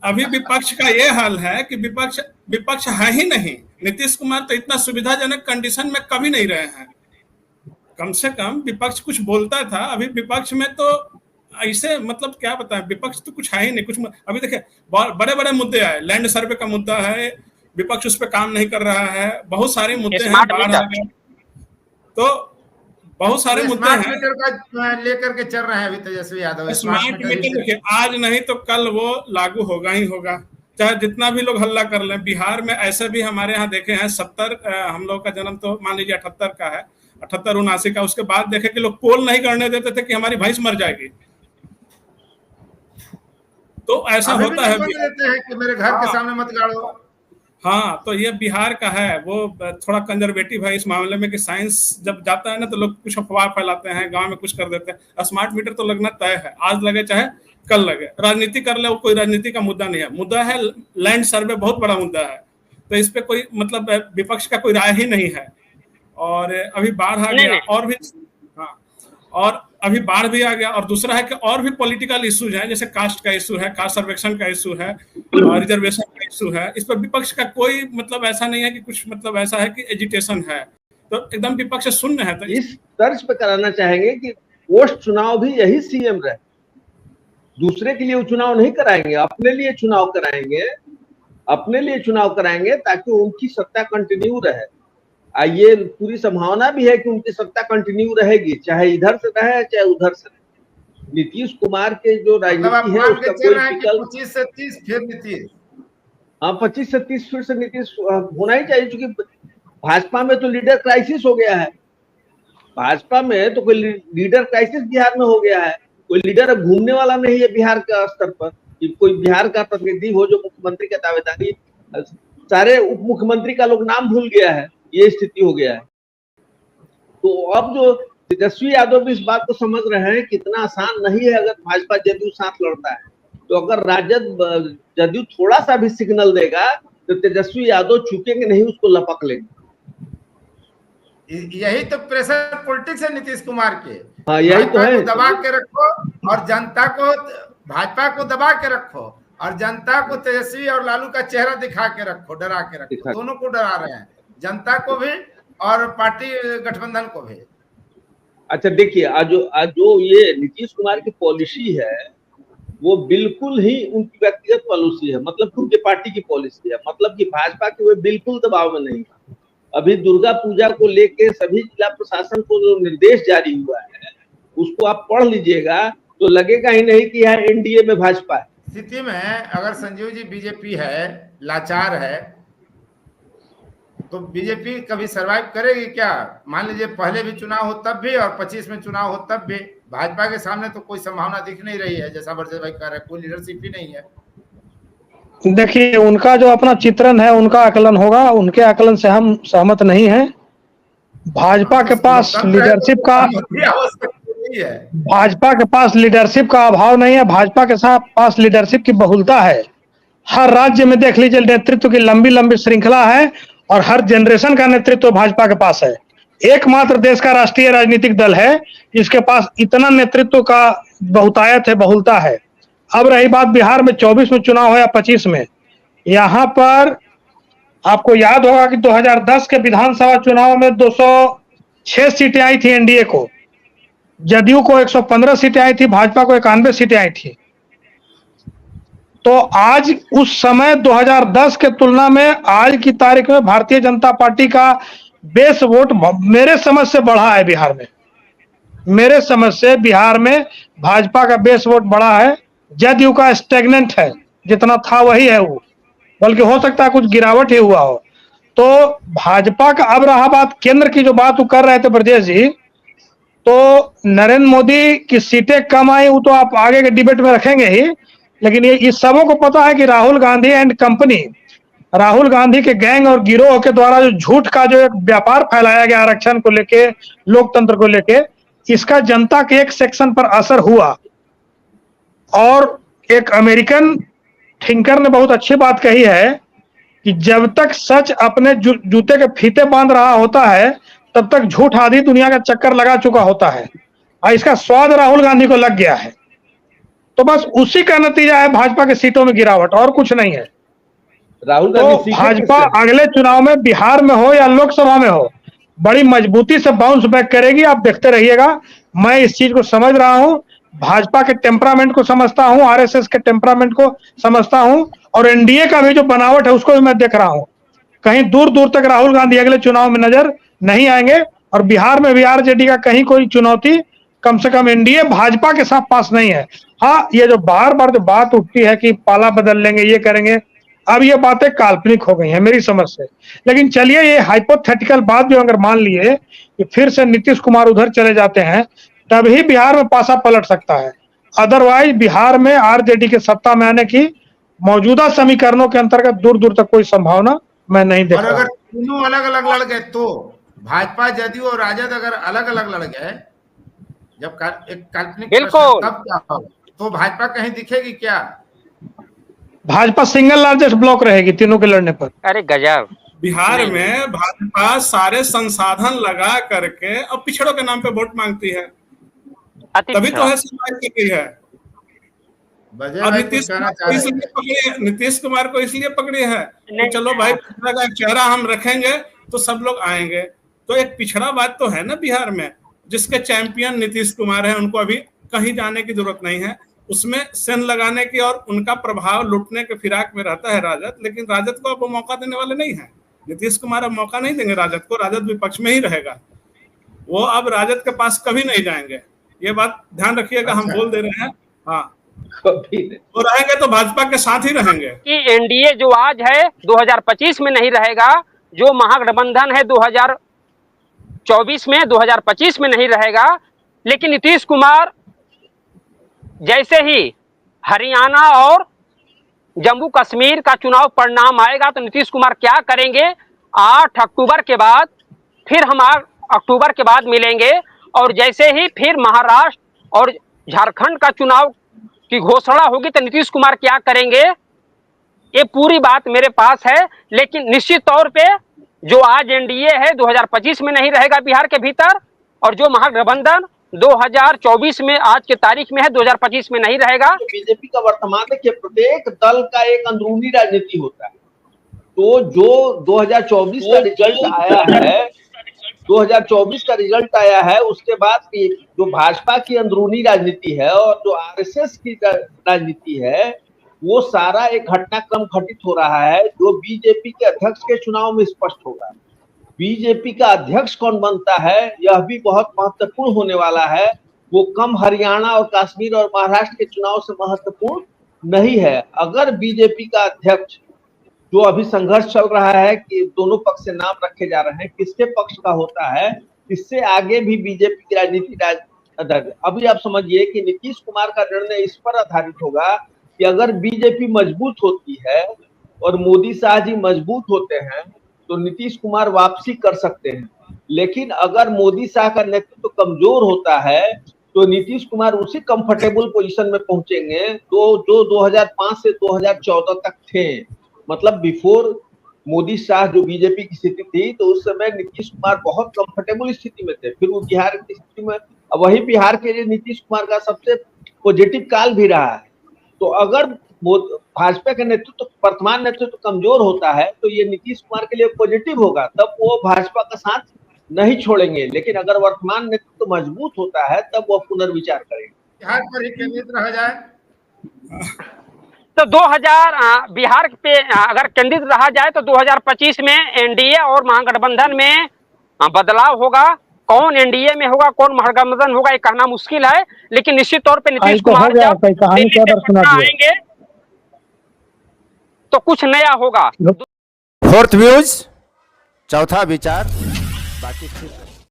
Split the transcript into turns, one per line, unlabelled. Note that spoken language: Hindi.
अभी विपक्ष का ये हाल है कि विपक्ष विपक्ष है ही नहीं। नीतीश कुमार तो इतना सुविधाजनक कंडीशन में कभी नहीं रहे हैं। कम से कम विपक्ष कुछ बोलता था, अभी विपक्ष में तो ऐसे मतलब क्या बताएं, विपक्ष तो कुछ है ही नहीं। कुछ अभी देखिए बड़े बड़े मुद्दे आए, लैंड सर्वे का मुद्दा है, विपक्ष उस पर काम नहीं कर रहा है, बहुत सारे मुद्दे हैं, बाढ़ आ गए, तो बहुत सारे मुद्दे हैं।
स्मार्ट मीटर का लेकर के चल रहे हैं अभी तेजस्वी यादव।
स्मार्ट मीटर देखिए आज नहीं तो कल वो लागू होगा ही होगा, चाहे जितना भी लोग हल्ला कर लें। बिहार में ऐसे भी हमारे यहाँ देखे हैं 70, हम लोग का जन्म तो मान लीजिए 78 का है, 78-79 का, उसके बाद देखे कि लोग पोल नहीं करने देते थे कि हमारी भैंस मर जाएगी। तो ऐसा होता है,
देते हैं कि मेरे घर के सामने मत गाड़ो।
हाँ, तो ये बिहार का है, वो थोड़ा कंजर्वेटिव है इस मामले में कि साइंस जब जाता है ना तो लोग कुछ अफवाह फैलाते हैं, गांव में कुछ कर देते हैं। स्मार्ट मीटर तो लगना तय है, आज लगे चाहे कल लगे। राजनीति कर ले, वो कोई राजनीति का मुद्दा नहीं है, मुद्दा है लैंड सर्वे, बहुत बड़ा मुद्दा है। तो इस पे कोई मतलब विपक्ष का कोई राय ही नहीं है। और अभी बाढ़ आ गया, और भी, हाँ, और अभी बाढ़ भी आ गया। और दूसरा है कि और भी पॉलिटिकल इश्यूज है, जैसे कास्ट का इशू है, कास्ट सर्वेक्षण का इशू है, रिजर्वेशन का इशू है। इस पर विपक्ष का कोई मतलब ऐसा नहीं है कि कुछ मतलब ऐसा है कि एजिटेशन है, तो एकदम विपक्ष शून्य है। तो
इस तर्ज पे कराना चाहेंगे कि पोस्ट चुनाव भी यही सीएम रहे, दूसरे के लिए वो चुनाव नहीं कराएंगे, अपने लिए चुनाव कराएंगे, अपने लिए चुनाव कराएंगे ताकि उनकी सत्ता कंटिन्यू रहे। ये पूरी संभावना भी है कि उनकी सत्ता कंटिन्यू रहेगी, चाहे इधर से रहे चाहे उधर से रहे। नीतीश कुमार के जो राजनीति है उसका कोई विकल्प
25 से 30 फिर नीतीश,
हाँ 25 से 30 फिर से नीतीश होना ही चाहिए, क्योंकि भाजपा में तो लीडर क्राइसिस हो गया है। भाजपा में तो कोई लीडर क्राइसिस बिहार में हो गया है, कोई लीडर अब घूमने वाला नहीं है बिहार का स्तर पर कि कोई बिहार का प्रतिनिधि हो जो मुख्यमंत्री का दावेदारी, सारे उप मुख्यमंत्री का लोग नाम भूल गया है, ये स्थिति हो गया है। तो अब जो तेजस्वी यादव भी इस बात को समझ रहे हैं कि इतना आसान नहीं है अगर भाजपा जदयू साथ लड़ता है, तो अगर राजद जदयू थोड़ा सा भी सिग्नल देगा तो तेजस्वी यादव चुकेंगे नहीं, उसको लपक लेंगे।
यही तो प्रेशर पॉलिटिक्स है नीतीश कुमार के।
हाँ यही तो है,
दबा के रखो और जनता को, भाजपा को दबा के रखो और जनता को तेजस्वी और लालू का चेहरा दिखा के रखो, डरा के रखो। दोनों को डरा रहे हैं, जनता को भी और पार्टी गठबंधन को भी।
अच्छा देखिए, आज जो ये नीतीश कुमार की पॉलिसी है वो बिल्कुल ही उनकी व्यक्तिगत पॉलिसी है, मतलब उनकी पार्टी की पॉलिसी है, मतलब कि भाजपा के वे बिल्कुल दबाव में नहीं। अभी दुर्गा पूजा को लेके सभी जिला प्रशासन को जो निर्देश जारी हुआ है उसको आप पढ़ लीजिएगा तो लगेगा ही नहीं कि यहाँ एनडीए में भाजपा है।
स्थिति में अगर संजीव जी बीजेपी है, लाचार है, तो बीजेपी कभी सरवाइव करेगी क्या? मान लीजिए पहले भी चुनाव हो तब भी और 25 में चुनाव हो तब भी भाजपा के सामने तो कोई संभावना दिख नहीं रही है, जैसा वर्षे भाई कह रहे हैं, कोई लीडरशिप ही नहीं है।
देखिए उनका जो अपना चित्रण है उनका आकलन होगा, उनके आकलन से हम सहमत नहीं हैं। भाजपा के पास लीडरशिप का, भाजपा के पास लीडरशिप का अभाव नहीं है, भाजपा के पास लीडरशिप की बहुलता है। हर राज्य में देख लीजिए नेतृत्व की लंबी लंबी श्रृंखला है और हर जनरेशन का नेतृत्व भाजपा के पास है। एकमात्र देश का राष्ट्रीय राजनीतिक दल है जिसके पास इतना नेतृत्व का बहुतायत है, बहुलता है। अब रही बात बिहार में 24 में चुनाव है या 25 में, यहाँ पर आपको याद होगा कि 2010 के विधानसभा चुनाव में 206 सीटें आई थी एनडीए को, जदयू को 115 सीटें आई थी, भाजपा को 91 सीटें आई थी। तो आज उस समय 2010 के तुलना में आज की तारीख में भारतीय जनता पार्टी का बेस वोट मेरे समझ से बढ़ा है बिहार में। मेरे समझ से बिहार में भाजपा का बेस वोट बढ़ा है, जदयू का स्टेगनेंट है, जितना था वही है वो, बल्कि हो सकता है कुछ गिरावट ही हुआ हो। तो भाजपा का, अब रहा बात केंद्र की, जो बात वो कर रहे थे ब्रजेश जी, तो नरेंद्र मोदी की सीटें कम आई वो तो आप आगे के डिबेट में रखेंगे ही, लेकिन ये इस सबों को पता है कि राहुल गांधी एंड कंपनी, राहुल गांधी के गैंग और गिरोह के द्वारा जो झूठ का जो एक व्यापार फैलाया गया आरक्षण को लेके, लोकतंत्र को लेके, इसका जनता के एक सेक्शन पर असर हुआ। और एक अमेरिकन थिंकर ने बहुत अच्छी बात कही है कि जब तक सच अपने जूते के फीते बांध रहा होता है तब तक झूठ आधी दुनिया का चक्कर लगा चुका होता है, और इसका स्वाद राहुल गांधी को लग गया है। तो बस उसी का नतीजा है भाजपा के सीटों में गिरावट, और कुछ नहीं है।
राहुल
तो
गांधी सीखे
भाजपा
किससे?
अगले चुनाव में बिहार में हो या लोकसभा में हो, बड़ी मजबूती से बाउंस बैक करेगी, आप देखते रहिएगा। मैं इस चीज को समझ रहा हूं, भाजपा के टेम्परामेंट को समझता हूं, आरएसएस के टेम्परामेंट को समझता हूं, और एनडीए का भी जो बनावट है उसको भी मैं देख रहा हूं। कहीं दूर दूर तक राहुल गांधी अगले चुनाव में नजर नहीं आएंगे, और बिहार में भी आरजेडी का कहीं कोई चुनौती कम से कम एनडीए भाजपा के साथ पास नहीं है। हाँ, ये जो बार बार जो बात उठती है कि पाला बदल लेंगे, ये करेंगे, अब ये बातें काल्पनिक हो गई हैं मेरी समझ से। लेकिन चलिए, ये हाइपोथेटिकल बात जो अगर मान लिए कि फिर से नीतीश कुमार उधर चले जाते हैं, तभी बिहार में पासा पलट सकता है। अदरवाइज बिहार में आरजेडी के सत्ता में आने की मौजूदा समीकरणों के अंतर्गत दूर दूर तक कोई संभावना मैं नहीं देख
और
रहा।
अगर तीनों अलग अलग लड़ गए तो भाजपा, जदयू और राजद अगर अलग अलग लड़ गए, जब एक काल्पनिक
बिल्कुल,
तब क्या होगा? तो भाजपा कहीं दिखेगी क्या?
भाजपा सिंगल लार्जेस्ट ब्लॉक रहेगी तीनों के लड़ने पर।
अरे गजब।
बिहार में भाजपा सारे संसाधन लगा करके अब पिछड़ों के नाम पे वोट मांगती है, तभी तो है सरकार की है। अब नीतीश कुमार को इसलिए पकड़ी है कि चलो भाई पिछड़ा का चेहरा हम रखेंगे तो सब लोग आएंगे। तो एक पिछड़ा बात तो है ना बिहार में, जिसके चैंपियन नीतीश कुमार है, उनको अभी कहीं जाने की जरूरत नहीं है। उसमें सेन लगाने की और उनका प्रभाव लूटने के फिराक में रहता है राजद, लेकिन राजद को अब वो मौका देने वाले नहीं है। नीतीश कुमार अब मौका नहीं देंगे राजद को, राजद विपक्ष में ही रहेगा, वो अब राजद के पास कभी नहीं जाएंगे। ये बात ध्यान रखिएगा। हम बोल दे रहे हैं, हाँ, वो रहेंगे तो भाजपा के साथ ही रहेंगे।
कि एनडीए जो आज है 2025 में नहीं रहेगा, जो महागठबंधन है 2024 में, 2025 में नहीं रहेगा। लेकिन नीतीश कुमार जैसे ही हरियाणा और जम्मू कश्मीर का चुनाव परिणाम आएगा तो नीतीश कुमार क्या करेंगे, 8 अक्टूबर के बाद फिर हम अक्टूबर के बाद मिलेंगे। और जैसे ही फिर महाराष्ट्र और झारखंड का चुनाव की घोषणा होगी तो नीतीश कुमार क्या करेंगे, ये पूरी बात मेरे पास है। लेकिन निश्चित तौर पे जो आज एनडीए है 2025 में नहीं रहेगा बिहार के भीतर, और जो महागठबंधन 2024 में आज के तारीख में है 2025 में नहीं रहेगा।
तो बीजेपी का वर्तमान देखिए, प्रत्येक दल का एक अंदरूनी राजनीति होता है। तो जो 2024 का रिजल्ट आया है, 2024 का रिजल्ट आया है, उसके बाद जो भाजपा की अंदरूनी राजनीति है और जो आरएसएस की राजनीति है, वो सारा एक घटनाक्रम घटित हो रहा है जो बीजेपी के अध्यक्ष के चुनाव में स्पष्ट होगा। बीजेपी का अध्यक्ष कौन बनता है यह भी बहुत महत्वपूर्ण होने वाला है। वो कम हरियाणा और कश्मीर और महाराष्ट्र के चुनाव से महत्वपूर्ण नहीं है। अगर बीजेपी का अध्यक्ष, जो अभी संघर्ष चल रहा है कि दोनों पक्ष से नाम रखे जा रहे हैं, किसके पक्ष का होता है, इससे आगे भी बीजेपी की राजनीति। अभी आप समझिए कि नीतीश कुमार का निर्णय इस पर आधारित होगा कि अगर बीजेपी मजबूत होती है और मोदी शाह जी मजबूत होते हैं तो नीतीश कुमार वापसी कर सकते हैं। लेकिन अगर मोदी शाह का नेतृत्व कमजोर होता है तो नीतीश कुमार उसी कंफर्टेबल पोजीशन में पहुंचेंगे जो 2005 से 2014 तक थे। मतलब बिफोर मोदी शाह जो बीजेपी की स्थिति थी, तो उस समय नीतीश कुमार बहुत कंफर्टेबल स्थिति में थे। फिर वो बिहार की स्थिति में, वही बिहार के लिए नीतीश कुमार का सबसे पॉजिटिव काल भी रहा है। तो अगर भाजपा का नेतृत्व, वर्तमान नेतृत्व कमजोर होता है तो ये नीतीश कुमार के लिए पॉजिटिव होगा, तब वो भाजपा का साथ नहीं छोड़ेंगे। लेकिन अगर वर्तमान नेतृत्व मजबूत होता है तब वो पुनर्विचार करेंगे।
बिहार पर ही केंद्रित रह जाए
तो 2000 बिहार पे अगर केंद्रित रहा जाए तो 2025 में एनडीए और महागठबंधन में बदलाव होगा। कौन एनडीए में होगा, कौन महागठबंधन होगा, ये कहना मुश्किल है। लेकिन निश्चित तौर पे नीतीश कुमार जब दिल्ली से पटना आएंगे तो कुछ नया होगा।
फोर्थ व्यूज, चौथा विचार, बाकी